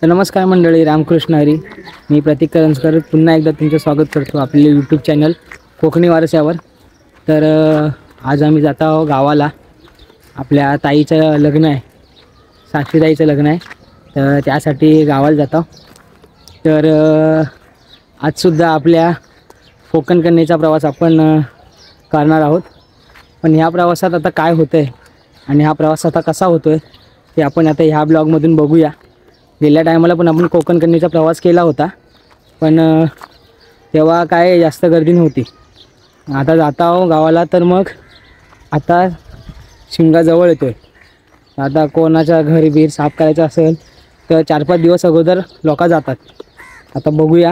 तर नमस्कार मंडळी, रामकृष्ण हरी. मी प्रतीक करंजकर पुन्हा एकदा तुमचं स्वागत करतो आपले यूट्यूब चॅनल कोकणी वारसावर. तर आज आम्ही जात आहोत गावाला. आपल्या ताईचं लग्न आहे, साक्षीताईचं लग्न आहे, तर त्यासाठी गावाला जात आहोत. तर आजसुद्धा आपल्या कोकण कन्येचा प्रवास आपण करणार आहोत. पण ह्या प्रवासात आता काय होतं आहे आणि हा प्रवास आता कसा होतो आहे ते आपण आता ह्या ब्लॉगमधून बघूया. गेल्या टायमाला पण आपण कोकण कन्येचा प्रवास केला होता, पण तेव्हा काय जास्त गर्दी नव्हती. आता जाता आहो गावाला, तर मग आता शिमगा जवळ येतो आहे. आता कोणाच्या घर बीर साफ करायचं असेल तर 4-5 दिवस अगोदर लोक जातात. आता बघूया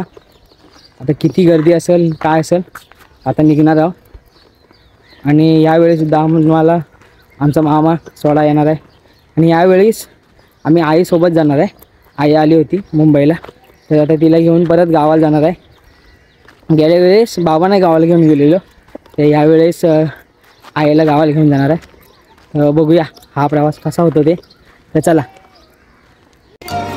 आता किती गर्दी असेल काय असेल. आता निघणार आहोत आणि यावेळीसुद्धा आम्हाला आमचा मामा सोडा येणार आहे. आणि यावेळीस आम्ही आईसोबत जाणार आहे. आई आली होती मुंबईला, तर आता तिला घेऊन परत गावाला जाणार आहे. गेल्या वेळेस बाबांना गावाला घेऊन गेलेलो, तर यावेळेस आईला गावाला घेऊन जाणार आहे. बघूया हा प्रवास कसा होतो ते. तर चला.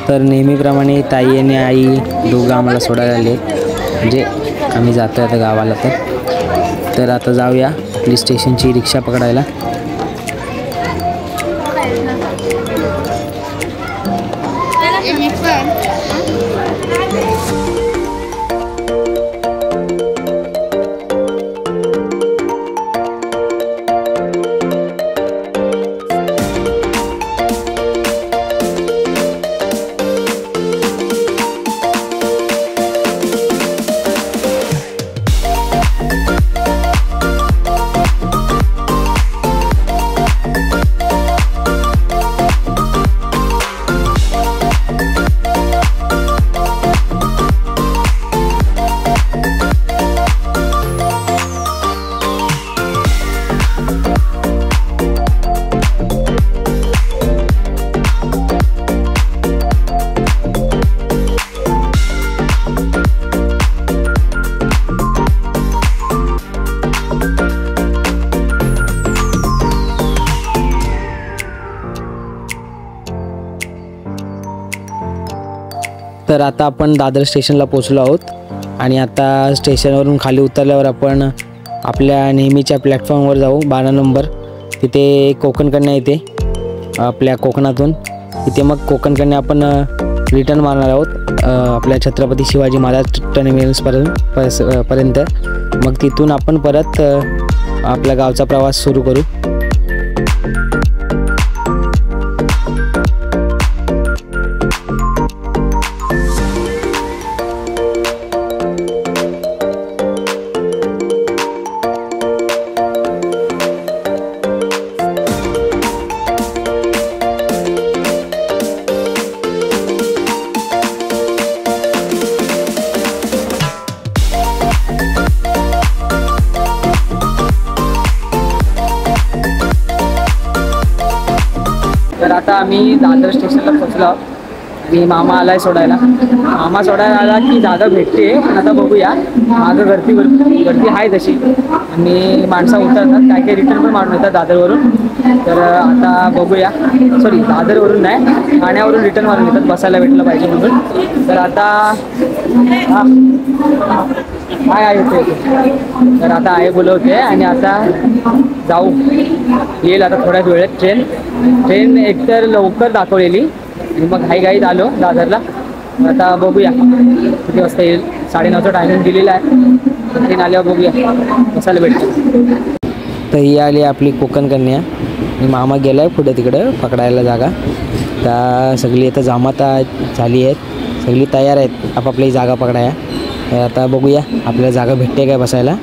तर नेहमीप्रमाणे ताई आणि आई दोघं आम्हाला सोडायला आले, म्हणजे आम्ही जातो आता गावाला. तर आता जाऊया आपली स्टेशनची रिक्षा पकडायला. तर आता आपण दादर स्टेशनला पोचलो आहोत आणि आता स्टेशनवरून खाली उतरल्यावर आपण आपल्या नेहमीच्या प्लॅटफॉर्मवर जाऊ. 12 नंबर तिथे कोकण कन्या येते आपल्या कोकणातून. तिथे मग कोकण कन्या आपण रिटर्न मारणार आहोत आपल्या छत्रपती शिवाजी महाराज टर्मिनल्सपर्यंत. मग तिथून आपण परत आपल्या गावचा प्रवास सुरू करू. तर आता आम्ही दादर स्टेशनला पोचलो आणि मामा आला आहे सोडायला. मामा सोडायला आला की जागा भेटते, पण आता बघूया. मागं गर्दी आहे तशी आणि माणसं उतरतात, काय काही रिटर्न पण मारून येतात दादरवरून. तर आता बघूया. सॉरी, दादरवरून नाही, ठाण्यावरून रिटर्न मारून येतात, बसायला भेटलं पाहिजे म्हणून. तर आता काय आहे तर आता आहे बोलवते आणि आता जाऊ. येईल आता थोड्याच वेळेत ट्रेन एकतर लवकर दाखवलेली आणि मग घाईत आलो दादरला. आता बघूया किती वाजता येईल. 9:30चं टायमिंग दिलेलं आहे. ट्रेन आल्यावर बघूया बसायला भेटतं. तर ही आली आपली कोकण कन्या आणि मामा गेला आहे पुढे तिकडं पकडायला जागा. तर सगळी आता जमात झाली आहेत, सगळी तयार आहेत आपापली जागा पकडाया. तर आता बघूया आपल्याला जागा भेटते काय बसायला.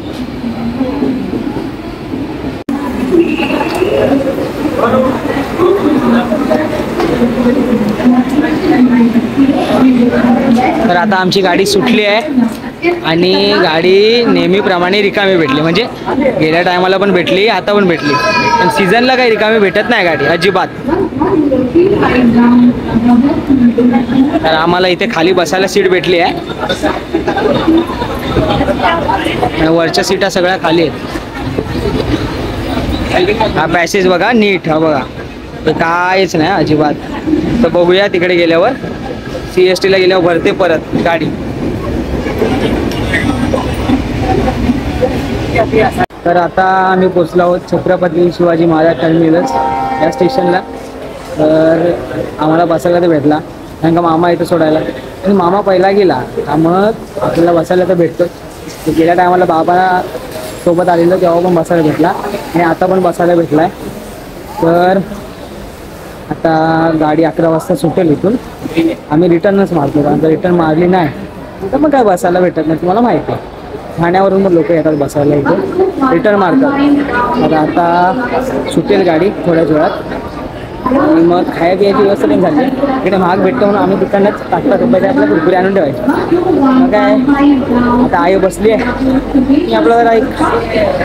तर आता आमची गाडी सुटली आहे आणि गाडी नेहमीप्रमाणे रिकामी भेटली. म्हणजे गेल्या टायमाला पण भेटली, आता पण भेटली, पण सीझनला काही रिकामी भेटत नाही गाडी अजिबात. तर आम्हाला इथे खाली बसायला सीट भेटली आहे. वरच्या सीटा सगळ्या खाली आहेत. हा पॅसेज बघा नीट, हा बघा, ते काहीच नाही अजिबात. तर बघूया तिकडे गेल्यावर. CST ला गेल्यावर भरते परत गाडी. तर आता आम्ही पोचलो आहोत छत्रपती शिवाजी महाराज टर्मिनस या स्टेशनला. तर आम्हाला बसायला तर भेटला कारण का मामा इथं सोडायला आणि मामा पहिला गेला त्यामुळं आपल्याला बसायला तर भेटतो. गेल्या टायमाला बाबा सोबत आलेलं तेव्हा पण बसायला भेटला आणि आता पण बसायला भेटला आहे. तर आता गाडी 11 वाजता सुटेल इथून. आम्ही रिटर्नच मारतो कारण जर रिटर्न मारली नाही तर मग काय बसायला भेटत नाही. तुम्हाला माहिती आहे ठाण्यावरून पण लोक येतात बसायला इथे रिटर्न मारतात. आता सुटेल गाडी थोड्याच वेळात आणि मग खाया पियाची व्यवस्था नाही झाली. इकडे महाग भेटतो म्हणून आम्ही दुकानात टाकतात रुपये आपल्या कुरकुरे आणून ठेवायचे. मग काय आता आई बसली आहे मी आपलं जरा एक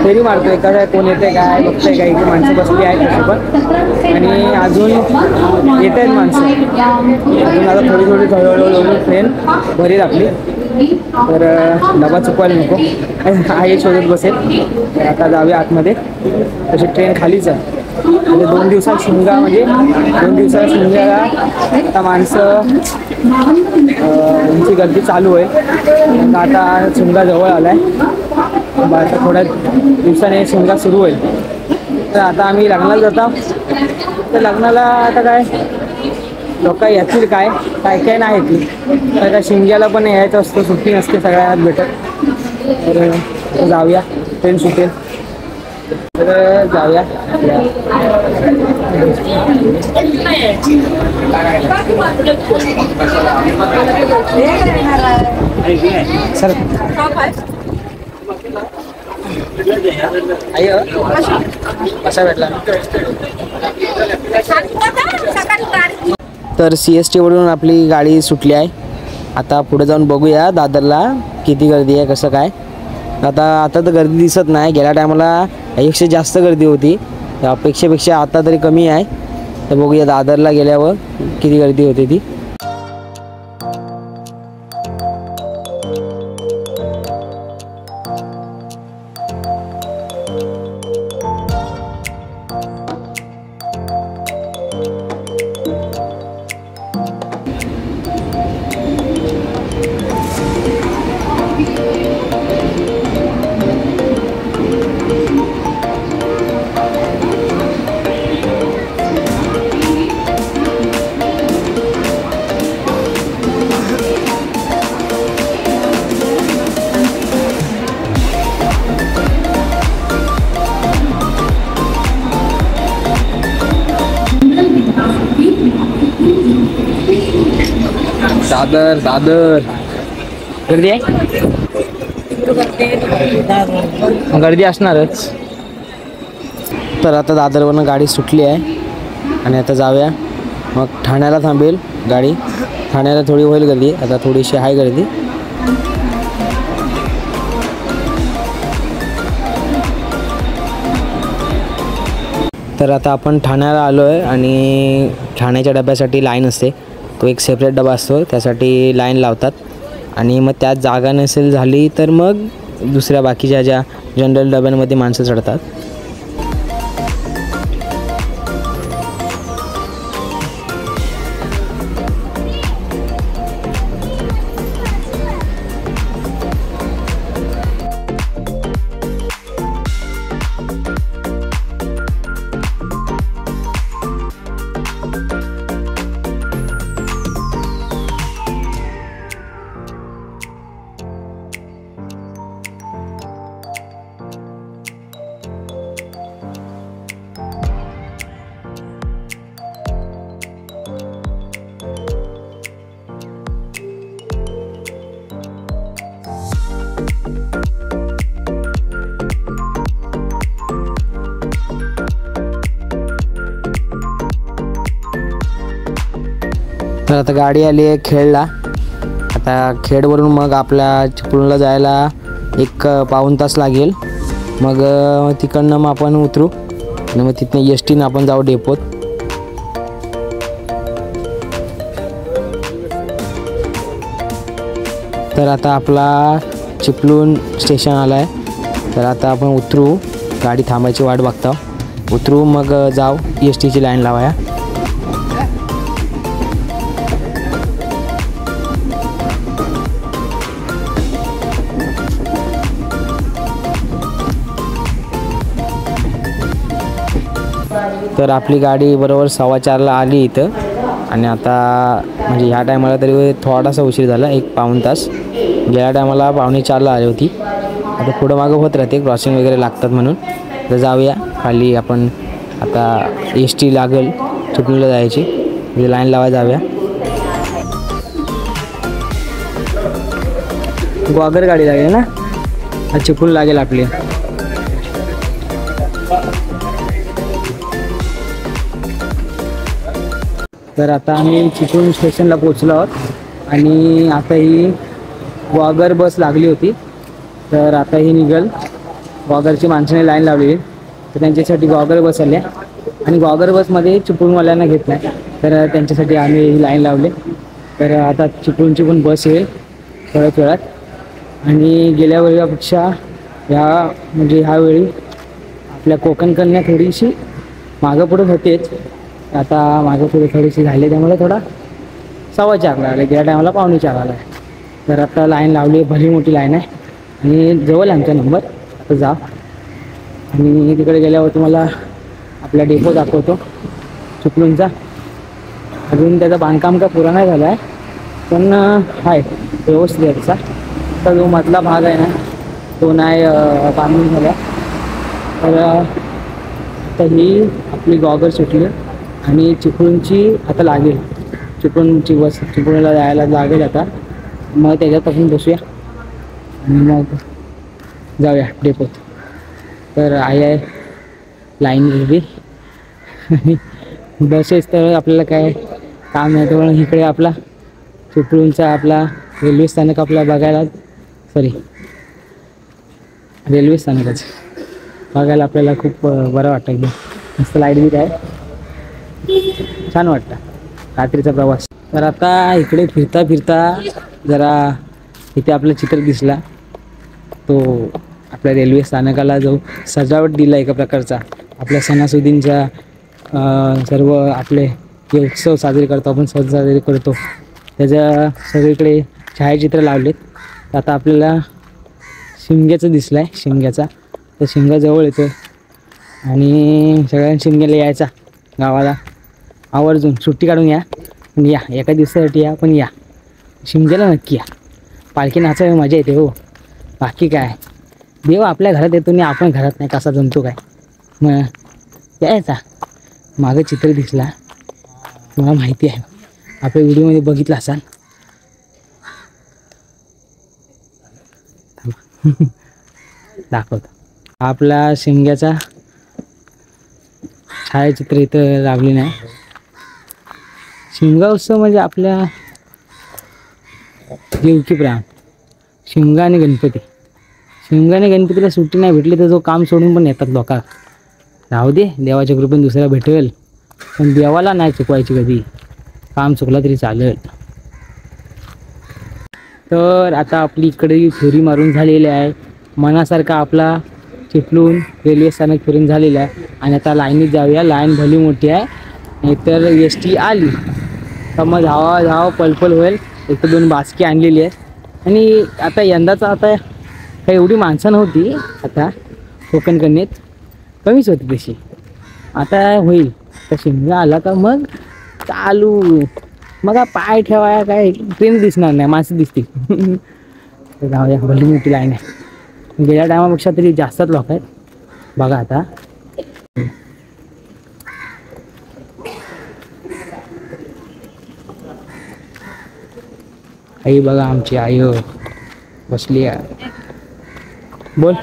फेरी मारतोय काय कोण येते काय बघतंय काय इथे माणसं बसली आहेत तशी पण आणि अजून येत आहेत माणसं अजून आता थोडी थोडी हळूहळू ट्रेन भरेल आपली. तर डबा चुकवायला नको आई शोधत बसेल. तर आता जाऊया आतमध्ये. तशी ट्रेन खालीच आहे म्हणजे 2 दिवसात शिमगा म्हणजे 2 दिवसात शिमग्याला आता माणसं यांची गर्दी चालू आहे. आता शिमगा जवळ आला आहे. आता थोड्या दिवसाने शिमगा सुरू होईल. तर आता आम्ही लग्नाला जातो. तर लग्नाला आता काय लोक येतील काय काय काय नाही येतील. तर शिमग्याला पण यायचं असतं सुट्टी नसते सगळ्यात भेटत. तर जाऊया ट्रेन सुटेल तर जाऊया. सर आई कसा भेटला. तर CST वरून आपली गाडी सुटली आहे. आता पुढे जाऊन बघूया दादरला किती गर्दी आहे कसं काय. आता तर गर्दी दिसत नाही. गेल्या टायमाला 100 जास्त गर्दी होती अपेक्षेपेक्षा आता तरी कमी आहे. तर बघूया दादरला गेल्यावर किती गर्दी होती ती. दादर गर्दी आहे. गर्दी असणारच. तर आता दादरवरून गाडी सुटली आहे आणि आता जाऊया मग ठाण्याला थांबेल गाडी. ठाण्याला थोडी होईल गर्दी आता थोडीशी आहे गर्दी. तर आता आपण ठाण्याला आलो आहे आणि ठाण्याच्या डब्यासाठी लाईन असते. तो एक सेपरेट डबा असतो त्यासाठी लाईन लावतात आणि मग त्यात जागा नसेल झाली तर मग दुसऱ्या बाकीच्या ज्या जनरल डब्यांमध्ये माणसं चढतात. तर आता गाडी आली आहे खेडला. आता खेडवरून मग आपल्या चिपळूणला जायला एक पाऊण तास लागेल. मग तिकडनं मग आपण उतरू आणि मग तिथनं STनं आपण जाऊ डेपोत. तर आता आपला चिपळूण स्टेशन आला आहे. तर आता आपण उतरू. गाडी थांबायची वाट बघता. उतरू मग जाऊ STची लाईन लावाया. तर आपली गाडी बरोबर 4:15ला आली इथं आणि आता म्हणजे ह्या टायमाला तरी थोडासा उशीर झाला, 1 पाऊण तास. गेल्या टायमाला 3:45ला आली होती. आता पुढं मागं होत राहते, क्रॉसिंग वगैरे लागतात म्हणून. तर जाऊया खाली आपण. आता एस.टी लागेल चिपळूणला जायची, म्हणजे लाईन लावायला जाऊया. ग्वागर गाडी लागेल ना, चिपळूण लागेल आपली. तर आता आम्ही चिपळूण स्टेशनला पोचलो आहोत आणि आता ही ग्वागर बस लागली होती. तर आता ही निघल. ग्वागरची माणसाने लाईन लावली, तर त्यांच्यासाठी ग्वागर बस आल्या आणि ग्वागर बसमध्ये चिपळूणवाल्यांना घेत नाही, तर त्यांच्यासाठी आम्ही ही लाईन लावली. तर आता चिपळूणची पण बस येईल थोड्याच वेळात. आणि गेल्या वेळेपेक्षा ह्यावेळी आपल्या कोकण कन्या थोडीशी मागं पुढं होतेच. आता मागं पुढे थोडीशी झाली, त्यामुळे थोडा 4:15 आला. गेल्या टायमाला 3:45 आला. तर आता लाईन लावली, भली मोठी लाईन आहे आणि जवळ आमचा नंबर. आता जा आणि तिकडे गेल्यावर तुम्हाला आपला डेपो दाखवतो चिपळूणचा. अजून त्याचं बांधकाम का पुरा नाही झालं आहे, पण आहे व्यवस्थित आहे त्याचा. तर जो मधला भाग आहे ना, तो नाही बांधून झाला. तर आता ही आपली ग्वागर सुटली आणि चिपळूणची आता लागेल. चिपळूणची बस चिपळूणला जायला लागेल आता. मग त्याच्यात आपण बसूया आणि मग जाऊया डेपोत. तर आहे लाईन गेली बसेस, तर आपल्याला काय काम नाही. तर इकडे आपला चिपळूणचा आपला रेल्वे स्थानक आपला बघायला, रेल्वे स्थानकच बघायला आपल्याला खूप बरं वाटतं. एकदम मस्त लाईट बीट आहे, छान वाटतं रात्रीचा प्रवास. तर आता इकडे फिरता फिरता जरा इथे आपलं चित्र दिसला, तो आपल्या रेल्वे स्थानकाला जो सजावट दिला एका प्रकारचा आपल्या सणासुदींचा. सर्व आपले जे उत्सव साजरे करतो आपण, सण साजरे करतो, त्याच्या सगळीकडे छायाचित्र लावलेत. आता आपल्याला शिमग्याचं दिसलं आहे, शिमग्याचा. तर शिमगा जवळ येतो आणि सगळ्यांनी शिमग्याला यायचा गावाला आवर्जून. सुट्टी काढून या, पण या एका दिवसासाठी या, पण या शिमग्याला नक्की या. पालखी नाचायला मजा येते हो, बाकी काय. देव आपल्या घरात येतो आणि आपण घरात नाही, कसा जमतो काय. मग यायचा. मागं चित्र दिसला, तुम्हाला माहिती आहे, आपल्या व्हिडिओमध्ये बघितलं असाल. दाखवतो आपला शिमग्याचा छायाचित्र इथं लावली नाही. शिमगा उत्सव म्हणजे आपल्या जीवकी प्राण शिमगा आणि गणपती. शिमगा आणि गणपतीला सुट्टी नाही भेटली तर जो काम सोडून पण येतात लोक. राहू दे, देवाच्या कृपेने दुसऱ्या भेटेल, पण देवाला नाही चुकवायची कधी. काम चुकलं तरी चालेल. तर आता आपली इकडे फेरी मारून झालेली आहे. मनासारखा आपला चिपळूण रेल्वे स्थानक फिरून झालेलं आहे आणि आता लाईनीत जाऊया. लाईन भली मोठी आहे, नाहीतर एस.टी आली तर मग धावा पलपल होईल. 1-2 बास्की आणलेली आहे आणि आता यंदाचा आता काही एवढी माणसं नव्हती. आता कोकण कन्येत कमीच होती तशी. आता होईल. तर शिमगा आला का मग चालू. मग पाय ठेवाया काय ट्रेन दिसणार नाही, माणसं दिसतील. तर जाऊया, भली मोठी लाईन आहे. गेल्या टायमापेक्षा तरी जास्तच लोक आहेत बघा. आता आई बघा, आमची आई बसली आहे. बोल,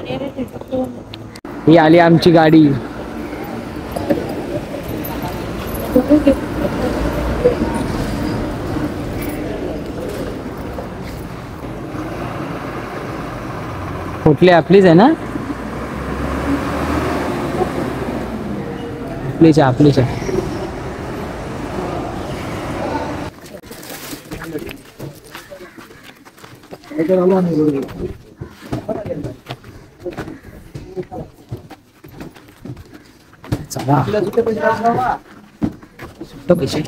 ही आली आमची गाडी. कुठली आपलीच आहे ना? आपलीच आहे. चला पैसे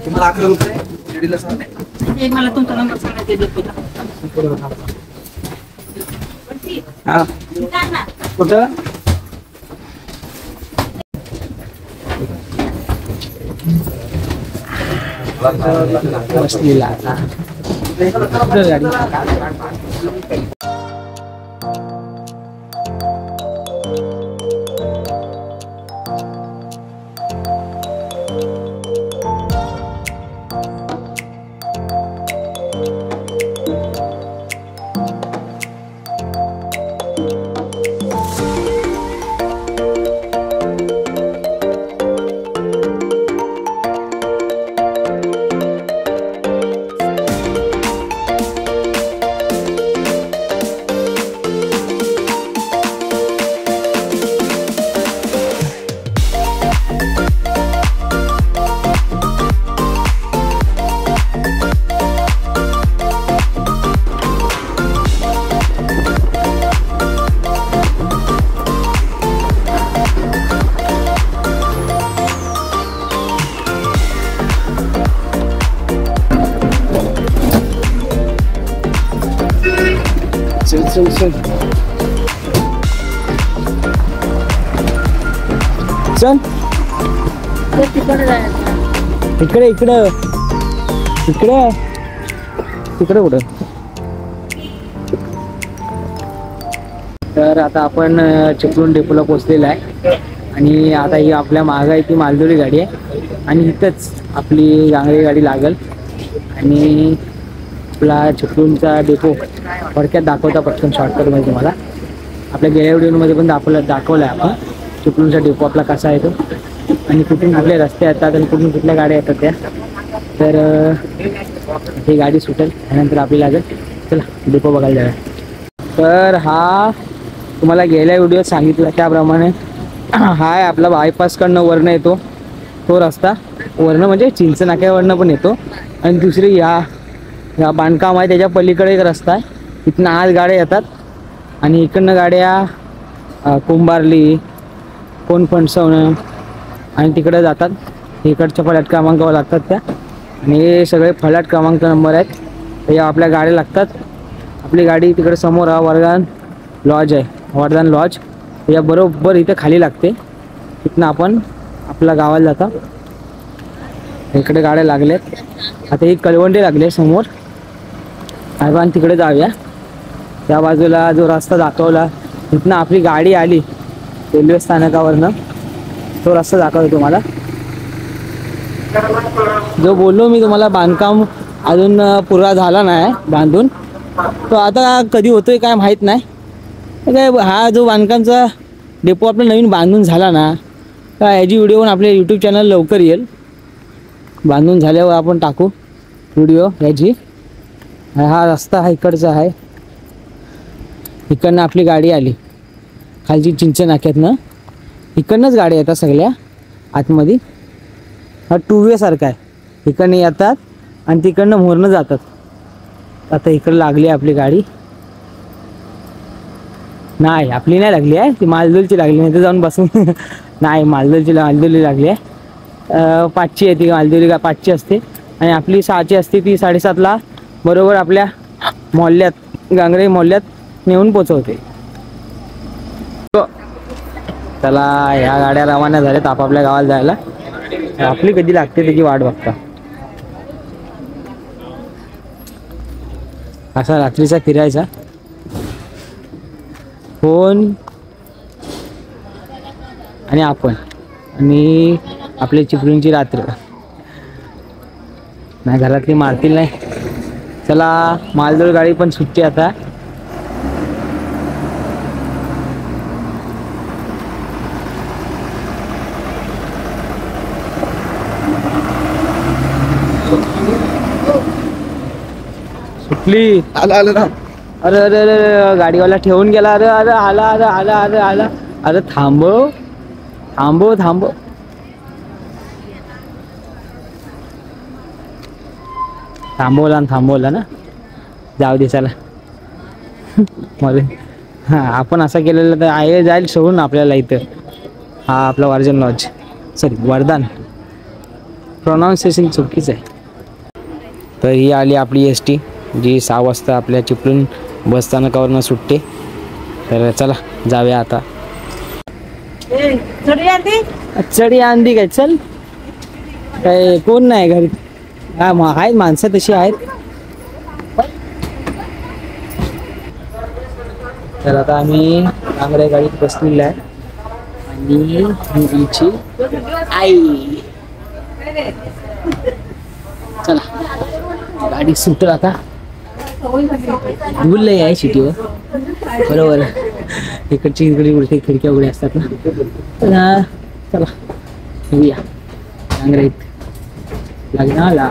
तुम्हाला 11 रुपये लेडीला सांग. मला तुमचा नंबर सांगायचा. हा कुठं बसलेला आता गाडी चल चल चल इकडे इकडे इकडे तिकडे कुठं. तर आता आपण चिपळूण डेपोला पोहोचलेला आहे आणि आता ही आपल्या मागं आहे ती मालदोरी गाडी आहे आणि इथंच आपली गांगडी गाडी लागल आणि आपला चिपळूणचा डेपो थोडक्यात दाखवता पटकन शॉर्टकटमध्ये तुम्हाला. आपल्या गेल्या व्हिडिओमध्ये पण दाखवलं आहे आपण चिपळूणचा डेपो आपला कसा आहे तो आणि कुठून कुठले रस्ते येतात आणि कुठून कुठल्या गाड्या येतात त्या. तर ही गाडी सुटेल त्यानंतर आपली लागेल. चला डेपो बघायला जाऊया. तर हा तुम्हाला गेल्या व्हिडिओत सांगितलं त्याप्रमाणे हा आहे आपला बायपासकडनं वरनं येतो तो रस्ता. वरनं म्हणजे चिंच नाक्यावरनं पण येतो आणि दुसरी या बांधकाम आहे त्याच्या पलीकडे एक रस्ता आहे. इथनं आज गाड्या येतात आणि इकडनं गाड्या कुंभारली कोण फणसवणं आणि तिकडे जातात. इकडच्या फलाट क्रमांकावर लागतात त्या आणि हे सगळे फलाट क्रमांक नंबर आहेत. तर या आपल्या गाड्या लागतात. आपली गाडी तिकडे समोर वरदान लॉज आहे वरदान लॉज या बरोबर इथे खाली लागते. तिथनं आपण आपल्या गावाला जाता. इकडे गाड्या लागल्यात. आता ही कलवंडी लागली समोर आपण तिकडे जाऊया. त्या बाजूला जो रस्ता दाखवला तिथनं आपली गाडी आली रेल्वे स्थानकावरनं तो रस्ता दाखवतो तुम्हाला. जो बोललो मी तुम्हाला बांधकाम अजून पुरा झाला नाही बांधून तो आता कधी होतोय काय माहीत नाही. काय हा जो बांधकामचा डेपो आपला नवीन बांधून झाला ना तर याची व्हिडिओ पण आपल्या यूट्यूब चॅनल लवकर येईल. बांधून झाल्यावर आपण टाकू व्हिडिओ याची. हा रस्ता इकडचा आहे. इकडनं आपली गाडी आली खालची चिंच नाक्यातनं. इकडनंच गाड्या येतात सगळ्या आतमध्ये. हा 2 वे सारखा आहे. इकडनं येतात आणि तिकडनं मोरनं जातात. आता इकडं लागली आहे आपली गाडी. नाही आपली नाही लागली आहे ती मालदोलीची लागली नाही तर जाऊन बसून नाही मालदोली लागली आहे. 5ची आहे ती मालदोली 5ची असते आणि आपली 6ची असते ती 7:30ला बरोबर आपल्या मोहल्ल्यात गांगडे मोहल्ल्यात नेऊन पोचवते. चला ह्या गाड्या रवाना झाल्यात आपापल्या गावाला जायला. आपली कधी लागते त्याची वाट बघता. असा रात्रीचा फिरायचा फोन आणि आपण आणि आपली चिपळूणची रात्र नाही घरातली मारतील नाही. चला मालदोर गाडी पण सुटते आता. सुटली. आला आला ना. अरे अरे अरे गाडीवाला ठेवून गेला. अरे अरे आला अरे आला अरे आला. अरे थांबव थांबव थांबव. थांबवला ना. जाऊ दे चला. मला हां आपण असं केलेलं तर आहे जाईल सोडून आपल्याला इथं. हा आपला वर्जन लॉज सॉरी वरदान प्रोनाऊन्सिएशन चुकीचं आहे. तर ही आली आपली ST जी 6 वाजता आपल्या चिपळूण बस स्थानकावरनं सुटते तर चला जाऊया आता. चढी अंडी काय चल काय कोण नाही घरी. हा आहेत माणसं तशी आहेत. तर आता आम्ही डांगऱ्या गाडीत बसलेला आहे आणि मुलीची आई. चला गाडी सुटेल आता. भूल नाही आहे सिटीवर बरोबर. इकडची इकडे खिडक्या उघड्या असतात ना. तर चला येऊया डांगऱ्यात लग्नाला.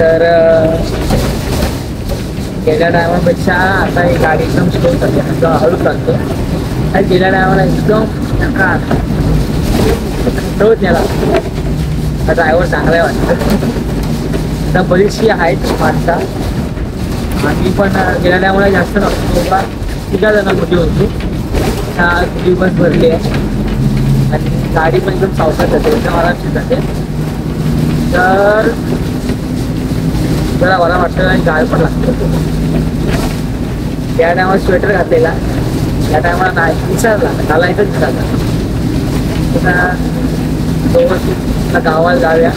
तर गेल्या टायमापेक्षा आता ही गाडी एकदम स्लो चालते. हळू चालतो. गेल्या टायमाला एकदम रोज नेला. ड्रायव्हर चांगला आहे वाटतं. आता बरीचशी आहेत माणसं. आम्ही पण गेल्या टायमाला जास्त नव्हतो. 3 जणांमध्ये होतो. तुझी बस भरली आहे आणि गाडी पण एकदम सावकाश जाते. एकदम आरामशीर जाते. तर जरा मला वाटतं आणि गाळ पण लागतो. त्या टायमाला स्वेटर घातलेला. त्या टायमाला नाही विचारला घालायचं विचारला. पुन्हा गावाला जाऊया.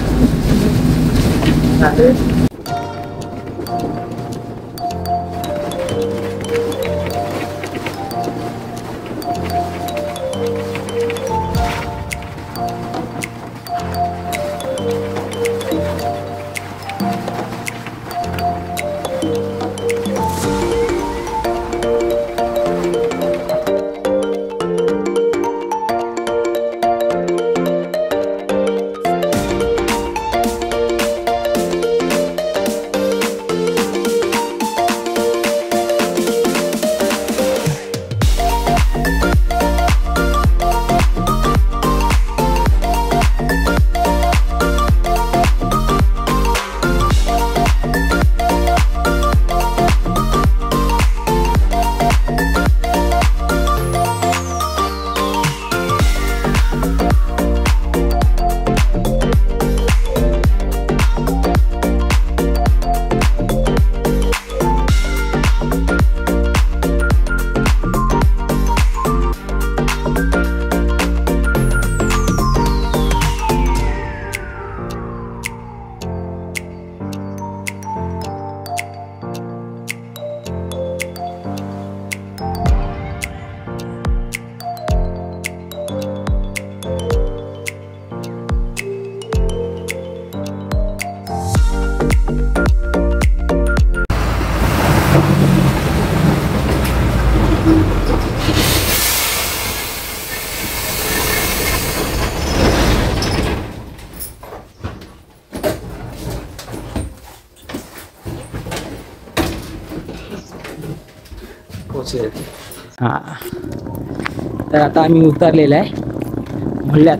हा तर आता आम्ही उतरलेला आहे म्हणल्यात.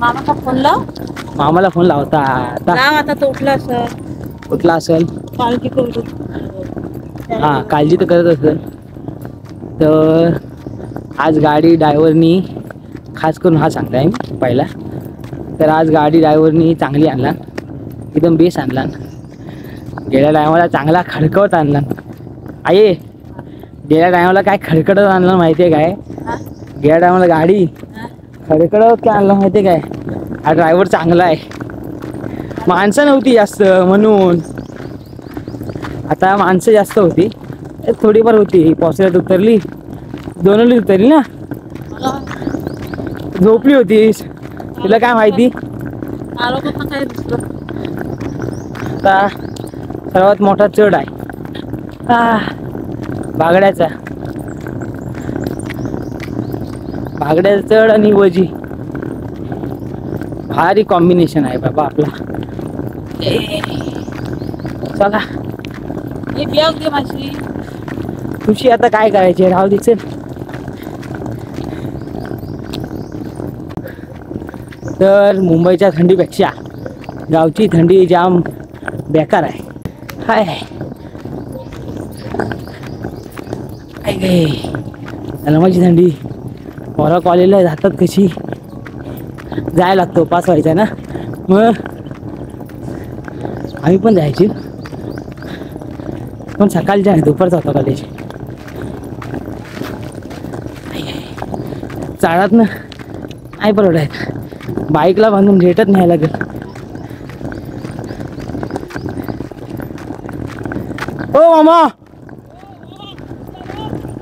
मामाचा फोन लाव. मामाला फोन लावता आता. लाव आता तो उठला असेल. कुठला असेल काळजी करू. हा काळजी तर करत असेल. तर आज गाडी ड्रायव्हरनी खास करून हा सांगताय पहिला. तर आज गाडी ड्रायव्हरनी चांगली आणला. एकदम बेस आणला. गेल्या टायमाला चांगला खडकवत आणला. आई गेल्या टायमाला काय खडकडत आणलं माहितीये काय. गेल्या टायमाला गाडी खडकडत काय आणलं माहितीये काय. हा ड्रायव्हर चांगला आहे. माणसं नव्हती जास्त म्हणून. आता माणसं जास्त होती. थोडीफार होती. पावसाळ्यात उतरली. दोनली उतरली ना. झोपली होतीस तुला काय माहिती? आरोग्यांना काय दिसलं? आता सर्वात मोठा चढ आहे बागड्याचा चढ आणि वजी भारी कॉम्बिनेशन आहे बाबा आपला. चला हे बियाव दे माझी. तुझी आता काय करायची राहू दे चल. तर मुंबईच्या थंडीपेक्षा गावची थंडी जाम बेकार आहे. हाय माझी थंडी. पोरा कॉलेजला जातात कशी जायला लागतो 5 व्हायचा ना मग आम्ही पण जायची पण सकाळच्या आहे दुपारचा होता कॉलेज. चाळात ना नाही परवडायत बाईकला बांधून रेटच न्यायला लागेल. ओ मामा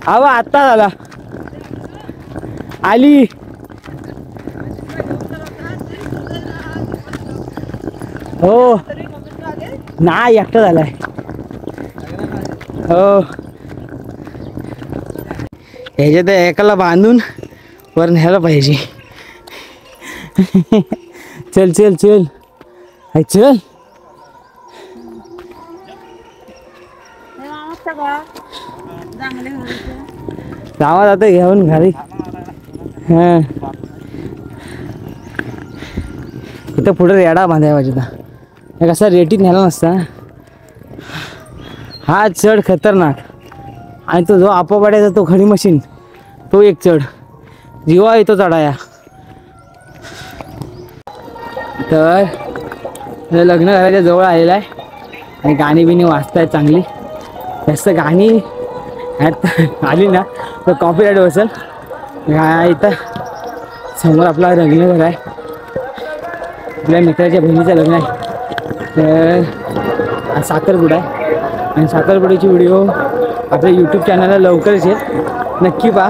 हवा आत्ता झाला आली. हो नाही एकटा झालाय. हो ह्याच्यात एकाला बांधून वर न्यायला पाहिजे. चल चल चल चल. गावात आता घेऊन घरी. हा इथं पुढे रेडा बांधाय पाहिजे होता. कसा रेटीत न्यायला नसता. हा चढ खतरनाक आणि तो जो आपोपाड्याचा तो खडी मशीन तो एक चढ जीवा येतो चढाया. तर लग्न घराच्या जवळ आलेलं आहे आणि गाणी बिणी वाजतायत चांगली. जास्त गाणी आली ना तर कॉपीराईट बसेल. इथं समोर आपला लग्न घर आहे. आपल्या मित्राच्या बहिणीचं लग्न आहे. तर साखरपुडा आहे आणि साखरपुड्याची व्हिडिओ आपल्या यूट्यूब चॅनलला लवकरच येईल. नक्की पहा.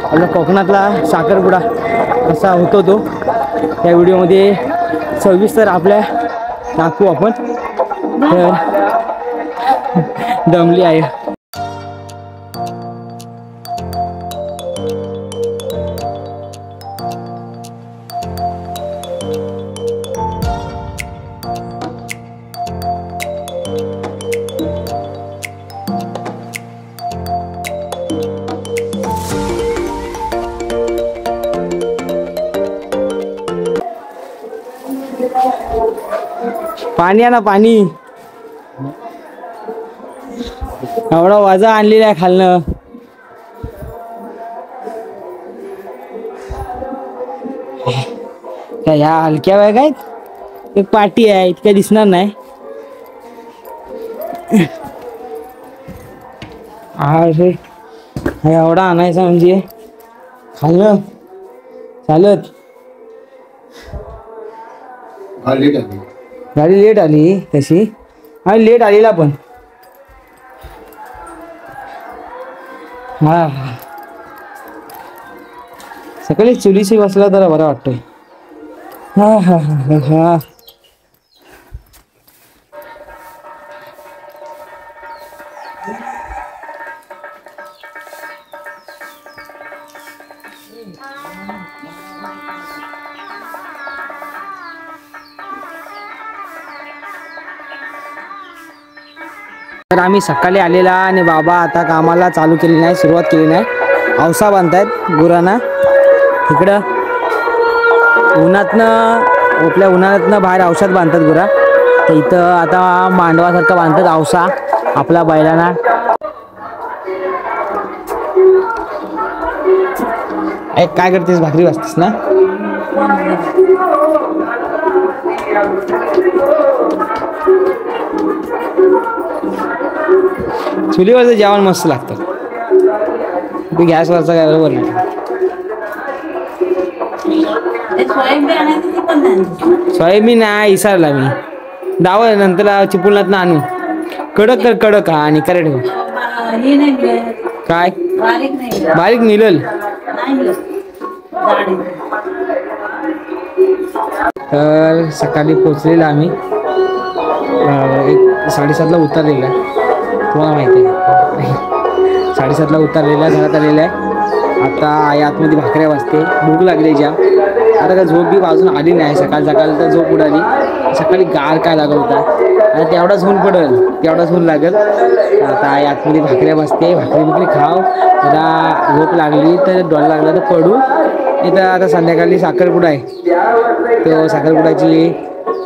आपल्या कोकणातला साखरपुडा कसा होतो तो त्या व्हिडिओमध्ये सविस्तर आपल्या दाखवू आपण. तर दमली आहे. पाणी आहे ना पाणी. एवढा वाजा आणलेला आहे खालनं. काय ह्या हलक्या बॅग आहेत. एक पाटी आहे इतक्या दिसणार नाही. अरे एवढा आणायचा म्हणजे खालनं चालत. गाडी लेट आली तशी आणि लेट आलेला पण. हा सकाळी चुलीशी बसला तर बरा वाटतोय. हा हा हा हा तर आम्ही सकाळी आलेला आणि बाबा आता कामाला चालू केली नाही, सुरुवात केली नाही. औसा बांधतायत गुरांना इकडं. आपल्या उन्हाळ्यातनं बाहेर औषध बांधतात गुरा. तर इथं आता मांडवासारखं बांधतात औसा आपल्या बैलांना. काय करतेस? भाकरी वाजतेस ना? चुलीवरचं जेवण मस्त लागतं. गॅसवरचं काय बरोबर नाही. सोयाबीन नाही इसारला मी दावा नंतर चिपळूणात ना आणू. कडक कर कडक हा आणि करेक्ट हो. काय बारीक मिळेल. तर सकाळी पोचलेलं आम्ही एक 7:30ला उतरलेलं आहे, तुम्हाला माहिती आहे 7:30ला उतरलेला, घरात आलेला आहे. आता आई आतमध्ये भाकऱ्या वाजते, भूक लागली जाम. आता काय झोप बी अजून आली नाही, सकाळ तर झोप उडाली. सकाळी गार काय लागत होता आणि तेवढाच ऊन पडेल, तेवढाच ऊन लागेल. आता आई आतमध्ये भाकऱ्या वाजते, भाकरी खाव. जरा झोप लागली तर डोळा लागला तर पडू. इथं आता संध्याकाळी साखरपुडा आहे, तो साखरपुड्याची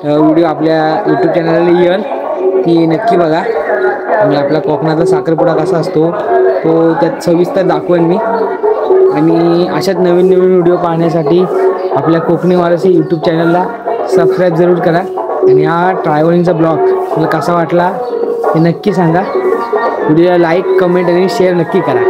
व्हिडिओ आपल्या यूट्यूब चॅनलला येईल, ती नक्की बघा. आणि आपला कोकणातला साखरपुडा कसा असतो तो त्यात सविस्तर दाखवेन मी. आणि अशाच नवीन व्हिडिओ पाहण्यासाठी आपल्या कोकणी वारसी यूट्यूब चॅनलला सबस्क्राईब जरूर करा. आणि हा ट्रॅव्हलिंगचा ब्लॉग मला कसा वाटला हे नक्की सांगा. व्हिडिओला लाईक, कमेंट आणि शेअर नक्की करा.